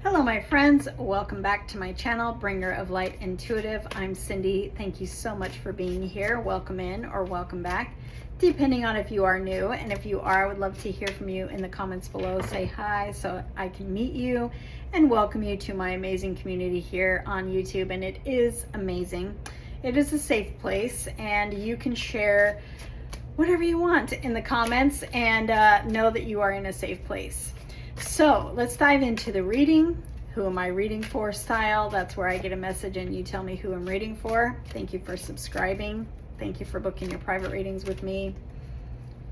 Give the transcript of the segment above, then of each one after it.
Hello my friends, welcome back to my channel, Bringer of Light Intuitive. I'm Cindy. Thank you so much for being here. Welcome in or welcome back, depending on if you are new. And if you are, I would love to hear from you in the comments below. Say hi so I can meet you and welcome you to my amazing community here on YouTube. And it is amazing. It is a safe place and you can share whatever you want in the comments and know that you are in a safe place. So let's dive into the reading. Who am I reading for style? That's where I get a message and you tell me who I'm reading for. Thank you for subscribing. Thank you for booking your private readings with me.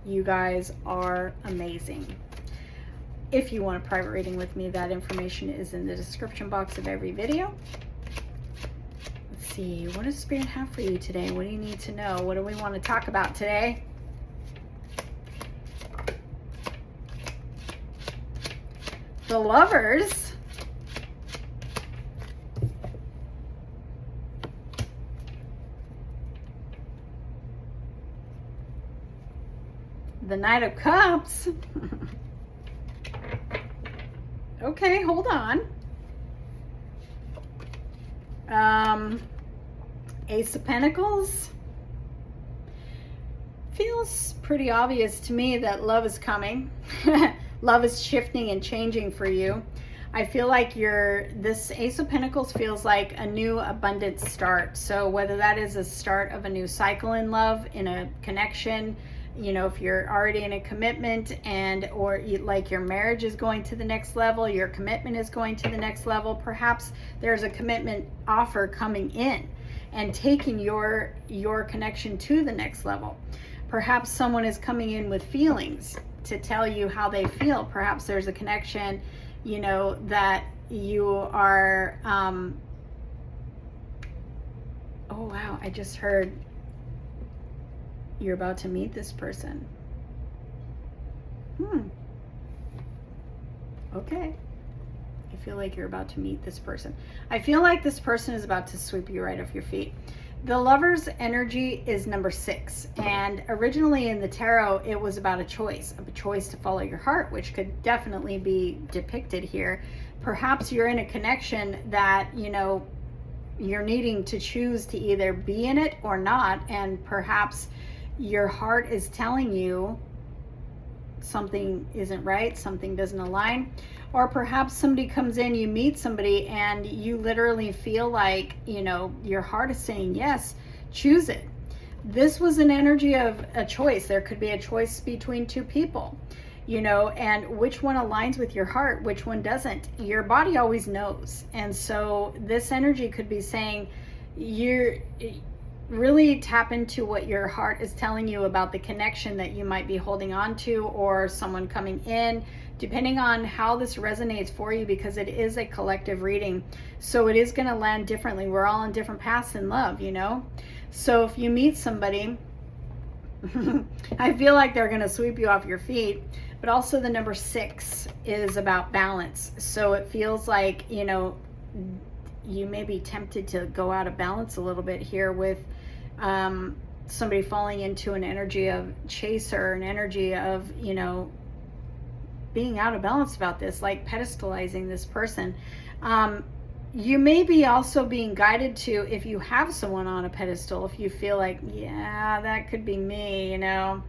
You guys are amazing. If you want a private reading with me, that information is in the description box of every video. Let's see, what does Spirit have for you today? What do you need to know? What do we want to talk about today? The Lovers. The Knight of Cups. Okay, hold on. Ace of Pentacles. Feels pretty obvious to me that love is coming. Love is shifting and changing for you. I feel like this Ace of Pentacles feels like a new abundant start. So whether that is a start of a new cycle in love, in a connection, you know, if you're already in a commitment or like your marriage is going to the next level, your commitment is going to the next level, perhaps there's a commitment offer coming in and taking your connection to the next level. Perhaps someone is coming in with feelings to tell you how they feel. Perhaps there's a connection, you know, that you are, oh wow, I just heard you're about to meet this person. Okay. I feel like you're about to meet this person. I feel like this person is about to sweep you right off your feet. The Lover's energy is number 6, and originally in the tarot it was about a choice to follow your heart, which could definitely be depicted here. Perhaps you're in a connection that, you know, you're needing to choose to either be in it or not, and perhaps your heart is telling you something isn't right, something doesn't align. Or perhaps somebody comes in, you meet somebody and you literally feel like, you know, your heart is saying yes, choose it. This was an energy of a choice. There could be a choice between two people, you know, and which one aligns with your heart, which one doesn't. Your body always knows. And so this energy could be saying, you're really tap into what your heart is telling you about the connection that you might be holding on to, or someone coming in, depending on how this resonates for you, because it is a collective reading. So it is going to land differently. We're all on different paths in love, you know? So if you meet somebody, I feel like they're going to sweep you off your feet. But also the number 6 is about balance. So it feels like, you know, you may be tempted to go out of balance a little bit here with somebody falling into an energy of chaser, an energy of, you know, being out of balance about this, like pedestalizing this person. You may be also being guided to, if you have someone on a pedestal, if you feel like, yeah, that could be me, you know,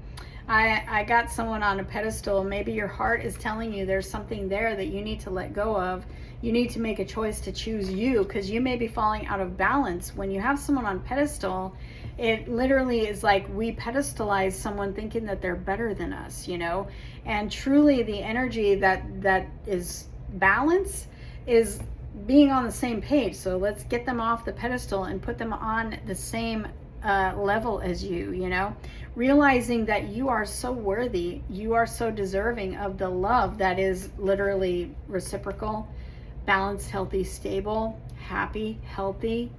I got someone on a pedestal. Maybe your heart is telling you there's something there that you need to let go of. You need to make a choice to choose you, because you may be falling out of balance. When you have someone on pedestal, it literally is like we pedestalize someone thinking that they're better than us, you know, and truly the energy that is balance is being on the same page. So let's get them off the pedestal and put them on the same level as you, you know, realizing that you are so worthy, you are so deserving of the love that is literally reciprocal, balanced, healthy, stable, happy, healthy.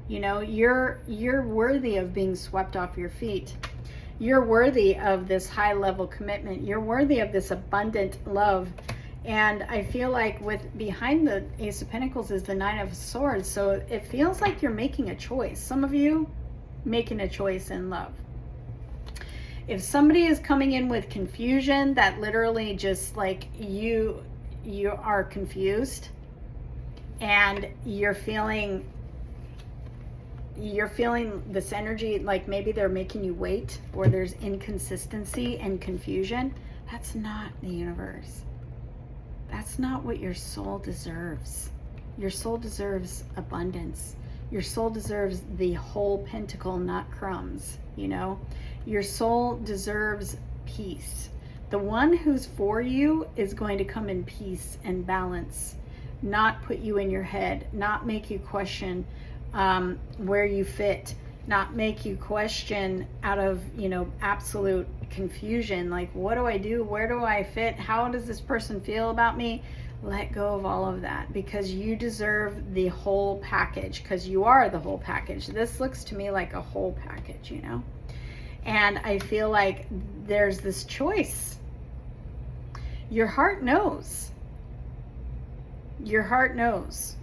You know, you're worthy of being swept off your feet. You're worthy of this high level commitment. You're worthy of this abundant love. And I feel like behind the Ace of Pentacles is the Nine of Swords. So it feels like you're making a choice. Some of you making a choice in love. If somebody is coming in with confusion, that literally just like you are confused, and you're feeling this energy, like maybe they're making you wait, or there's inconsistency and confusion. That's not the universe. That's not what your soul deserves. Your soul deserves abundance. Your soul deserves the whole pentacle, not crumbs, you know? Your soul deserves peace. The one who's for you is going to come in peace and balance, not put you in your head, not make you question where you fit, not make you question out of, you know, absolute confusion. Like, what do I do? Where do I fit? How does this person feel about me? Let go of all of that, because you deserve the whole package, because you are the whole package. This looks to me like a whole package, you know? And I feel like there's this choice. Your heart knows. Your heart knows.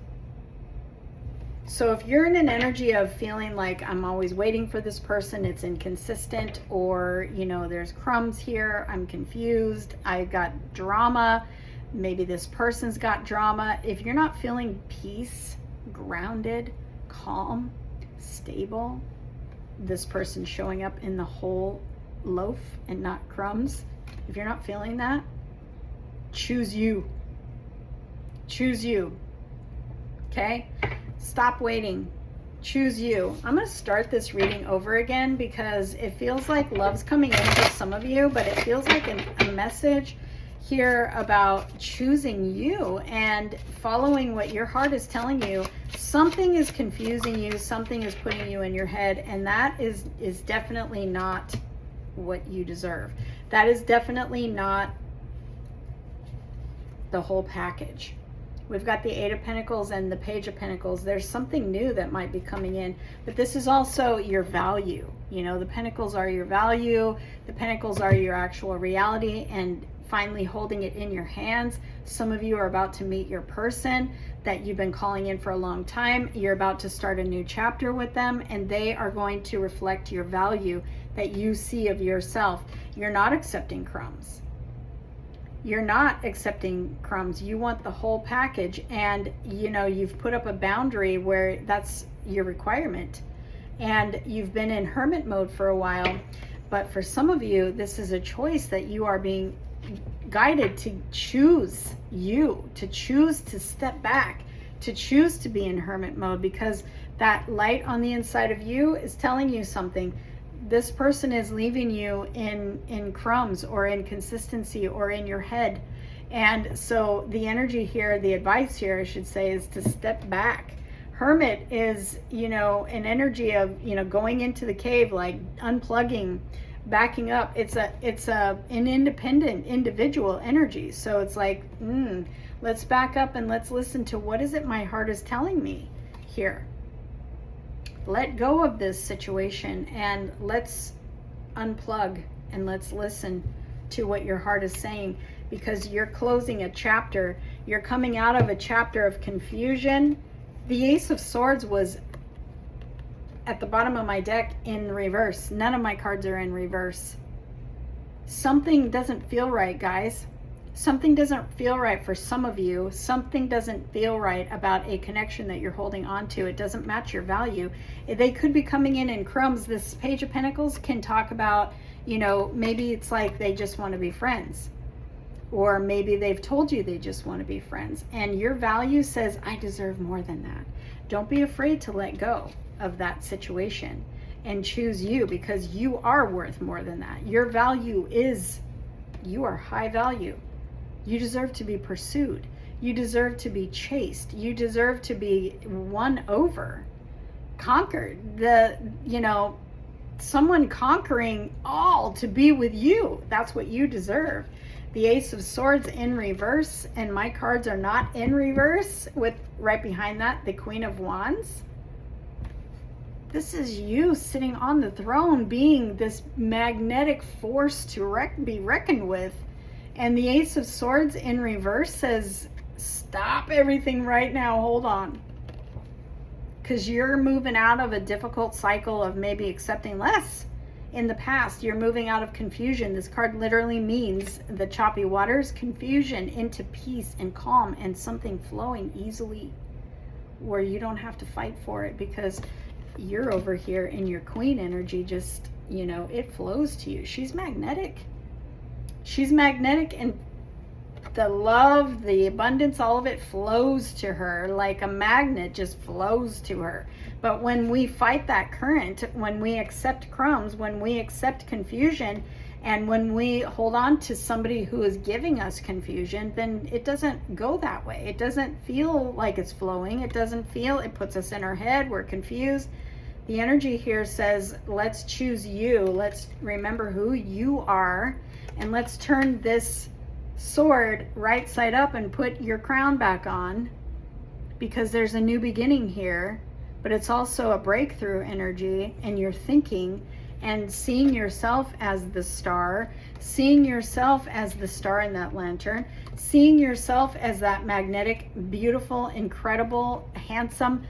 So if you're in an energy of feeling like I'm always waiting for this person, it's inconsistent, or, you know, there's crumbs here, I'm confused, I've got drama, maybe this person's got drama. If you're not feeling peace, grounded, calm, stable, this person showing up in the whole loaf and not crumbs, if you're not feeling that, choose you. Choose you. Okay? Stop waiting. Choose you. I'm going to start this reading over again, because it feels like love's coming in for some of you, but it feels like a message here about choosing you and following what your heart is telling you. Something is confusing you, something is putting you in your head, and that is definitely not what you deserve. That is definitely not the whole package. We've got the Eight of Pentacles and the Page of Pentacles. There's something new that might be coming in, but this is also your value. You know, the Pentacles are your value. The Pentacles are your actual reality, and finally holding it in your hands. Some of you are about to meet your person that you've been calling in for a long time. You're about to start a new chapter with them, and they are going to reflect your value that you see of yourself. You're not accepting crumbs. You're not accepting crumbs. You want the whole package, and you know, you've put up a boundary where that's your requirement, and you've been in hermit mode for a while. But for some of you, this is a choice that you are being guided to choose you, to choose to step back, to choose to be in hermit mode, because that light on the inside of you is telling you something. This person is leaving you in crumbs, or in consistency, or in your head. And so the energy here, the advice here, I should say, is to step back. Hermit is, you know, an energy of, you know, going into the cave, like unplugging, backing up. It's an independent individual energy. So it's like, let's back up and let's listen to what is it my heart is telling me here. Let go of this situation and let's unplug and let's listen to what your heart is saying, because you're closing a chapter. You're coming out of a chapter of confusion. The Ace of Swords was at the bottom of my deck in reverse. None of my cards are in reverse. Something doesn't feel right, guys. Something doesn't feel right for some of you. Something doesn't feel right about a connection that you're holding on to. It doesn't match your value. They could be coming in crumbs. This Page of Pentacles can talk about, you know, maybe it's like they just want to be friends. Or maybe they've told you they just want to be friends. And your value says, I deserve more than that. Don't be afraid to let go of that situation and choose you, because you are worth more than that. Your value is, you are high value. You deserve to be pursued. You deserve to be chased. You deserve to be won over, conquered. Someone conquering all to be with you. That's what you deserve. The Ace of Swords in reverse, and my cards are not in reverse, with right behind that the Queen of Wands. This is you sitting on the throne, being this magnetic force to be reckoned with. And the Ace of Swords in reverse says, stop everything right now, hold on. Because you're moving out of a difficult cycle of maybe accepting less in the past. You're moving out of confusion. This card literally means the choppy waters, confusion into peace and calm and something flowing easily. where you don't have to fight for it, because you're over here in your queen energy. Just, you know, it flows to you. She's magnetic. She's magnetic, and the love, the abundance, all of it flows to her like a magnet, just flows to her. But when we fight that current, when we accept crumbs, when we accept confusion, and when we hold on to somebody who is giving us confusion, then it doesn't go that way. It doesn't feel like it's flowing. It doesn't feel, it puts us in our head. We're confused. The energy here says, let's choose you. Let's remember who you are. And let's turn this sword right side up and put your crown back on, because there's a new beginning here. But it's also a breakthrough energy, and you're thinking and seeing yourself as the star, seeing yourself as the star in that lantern, seeing yourself as that magnetic, beautiful, incredible, handsome,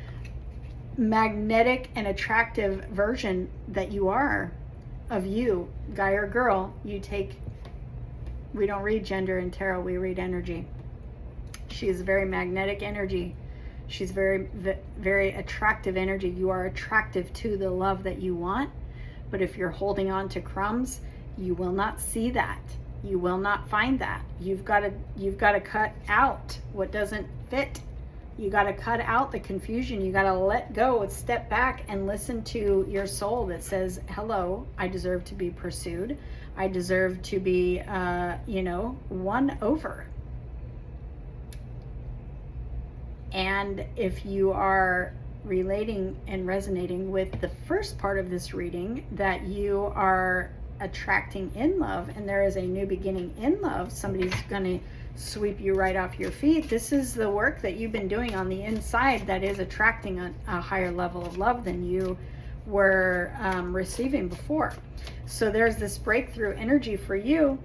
magnetic, and attractive version that you are of you, guy or girl. You take, we don't read gender in tarot, we read energy. She is very magnetic energy. She's very, very attractive energy. You are attractive to the love that you want. But if you're holding on to crumbs, you will not see that. You will not find that. You've got to cut out what doesn't fit. You got to cut out the confusion. You got to let go, step back, and listen to your soul that says, hello, I deserve to be pursued. I deserve to be, won over. And if you are relating and resonating with the first part of this reading, that you are attracting in love, and there is a new beginning in love, somebody's going to sweep you right off your feet. This is the work that you've been doing on the inside that is attracting a higher level of love than you were receiving before. So there's this breakthrough energy for you,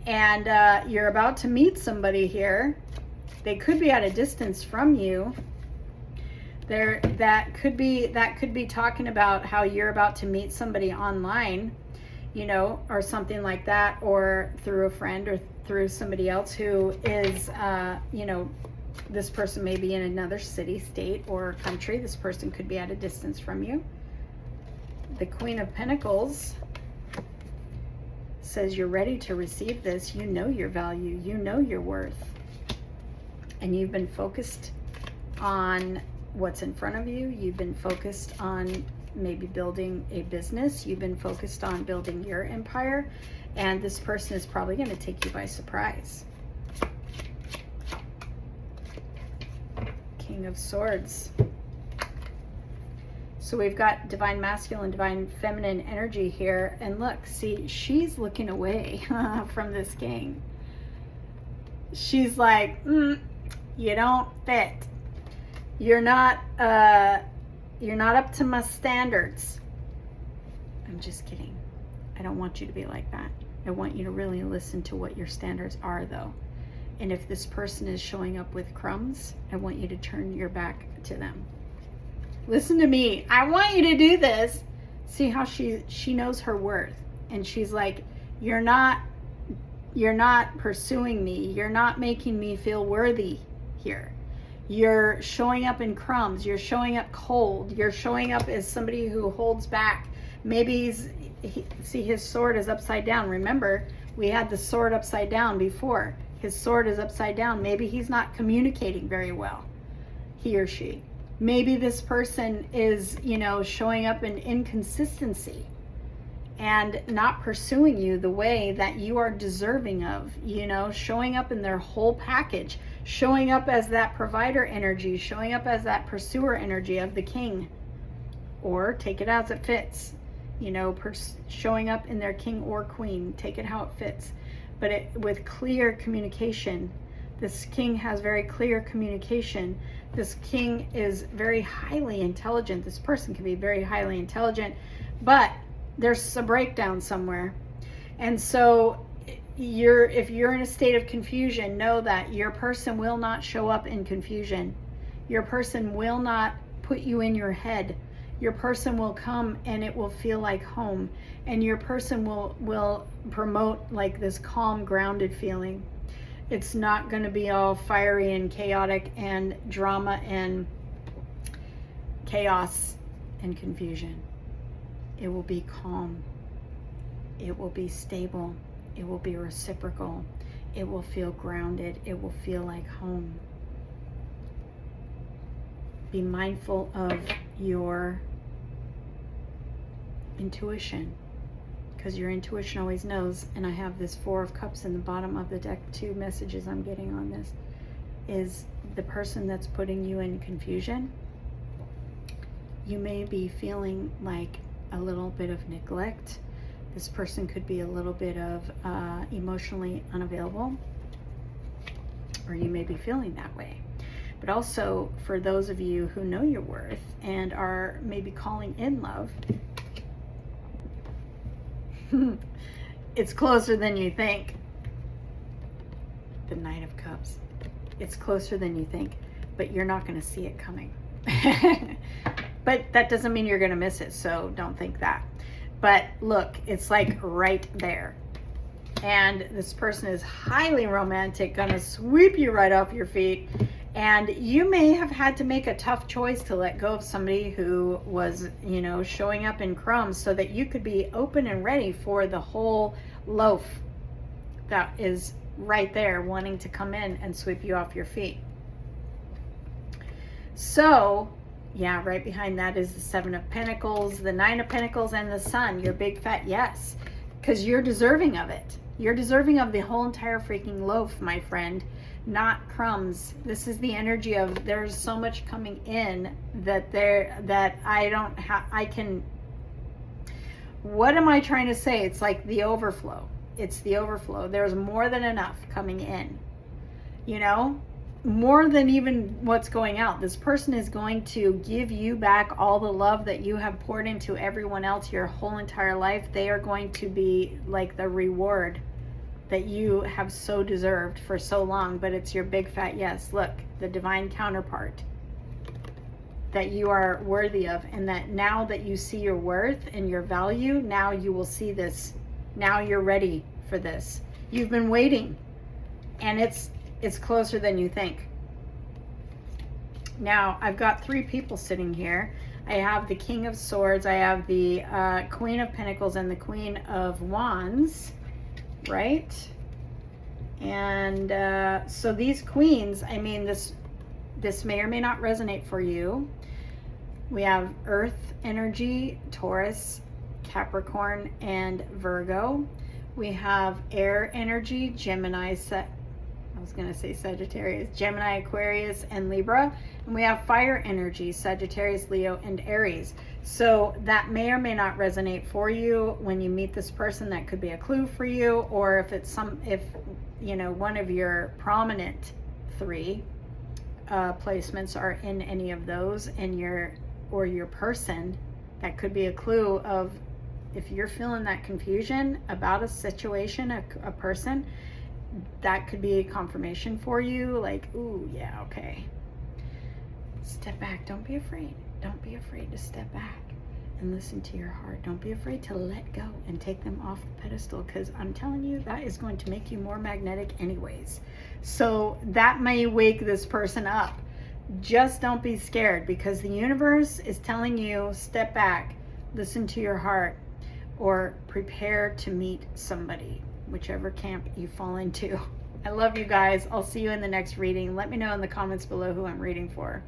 and you're about to meet somebody here. They could be at a distance from you. That could be talking about how you're about to meet somebody online, or something like that, or through a friend or through somebody else who is, this person may be in another city, state, or country. This person could be at a distance from you. The Queen of Pentacles says you're ready to receive this. You know your value. You know your worth. And you've been focused on what's in front of you. You've been focused on maybe building a business. You've been focused on building your empire. And this person is probably going to take you by surprise. King of Swords. So we've got divine masculine, divine feminine energy here. And look, see, she's looking away from this king. She's like, you don't fit. You're not up to my standards. I'm just kidding. I don't want you to be like that. I want you to really listen to what your standards are, though. And if this person is showing up with crumbs, I want you to turn your back to them. Listen to me. I want you to do this. See how she knows her worth. And she's like, you're not pursuing me. You're not making me feel worthy here. You're showing up in crumbs. You're showing up cold. You're showing up as somebody who holds back. Maybe see, his sword is upside down. Remember, we had the sword upside down before. His sword is upside down. Maybe he's not communicating very well, he or she. Maybe this person is, showing up in inconsistency and not pursuing you the way that you are deserving of, showing up in their whole package, showing up as that provider energy, showing up as that pursuer energy of the king, or take it as it fits, showing up in their king or queen, take it how it fits, but with clear communication. This king has very clear communication. This king is very highly intelligent. This person can be very highly intelligent, but there's a breakdown somewhere. And so if you're in a state of confusion, know that your person will not show up in confusion. Your person will not put you in your head. Your person will come and it will feel like home. And your person will promote like this calm, grounded feeling. It's not going to be all fiery and chaotic and drama and chaos and confusion. It will be calm. It will be stable. It will be reciprocal. It will feel grounded. It will feel like home. Be mindful of your intuition, because your intuition always knows. And I have this 4 of Cups in the bottom of the deck. 2 messages I'm getting on this is the person that's putting you in confusion. You may be feeling like a little bit of neglect. This person could be a little bit of emotionally unavailable, or you may be feeling that way. But also, for those of you who know your worth and are maybe calling in love, it's closer than you think. The Knight of Cups. It's closer than you think, but you're not going to see it coming. But that doesn't mean you're going to miss it, so don't think that. But look, it's like right there. And this person is highly romantic, going to sweep you right off your feet. And you may have had to make a tough choice to let go of somebody who was, you know, showing up in crumbs, so that you could be open and ready for the whole loaf that is right there wanting to come in and sweep you off your feet. So, yeah, right behind that is the 7 of Pentacles, the 9 of Pentacles, and the Sun. Your big fat yes, because you're deserving of it. You're deserving of the whole entire freaking loaf, my friend. Not crumbs. This is the energy of there's so much coming in that I can, what am I trying to say? It's like the overflow. It's the overflow. There's more than enough coming in, you know, more than even what's going out. This person is going to give you back all the love that you have poured into everyone else your whole entire life. They are going to be like the reward that you have so deserved for so long. But it's your big fat yes. Look, the divine counterpart that you are worthy of, and that now that you see your worth and your value, now you will see this. Now you're ready for this. You've been waiting, and it's closer than you think. Now, I've got 3 people sitting here. I have the King of Swords, I have the Queen of Pentacles, and the Queen of Wands, right? And so these queens, I mean, this may or may not resonate for you. We have Earth energy, Taurus, Capricorn, and Virgo. We have air energy, Gemini, Sagittarius, Gemini, Aquarius, and Libra. And we have fire energy, Sagittarius, Leo, and Aries. So that may or may not resonate for you. When you meet this person, that could be a clue for you. Or if it's if you know, one of your prominent 3 placements are in any of those, and your person, that could be a clue of, if you're feeling that confusion about a situation, a person, that could be a confirmation for you. Like, ooh, yeah, okay. Step back. Don't be afraid. Don't be afraid to step back and listen to your heart. Don't be afraid to let go and take them off the pedestal, because I'm telling you, that is going to make you more magnetic anyways. So that may wake this person up. Just don't be scared, because the universe is telling you, step back, listen to your heart, or prepare to meet somebody, whichever camp you fall into. I love you guys. I'll see you in the next reading. Let me know in the comments below who I'm reading for.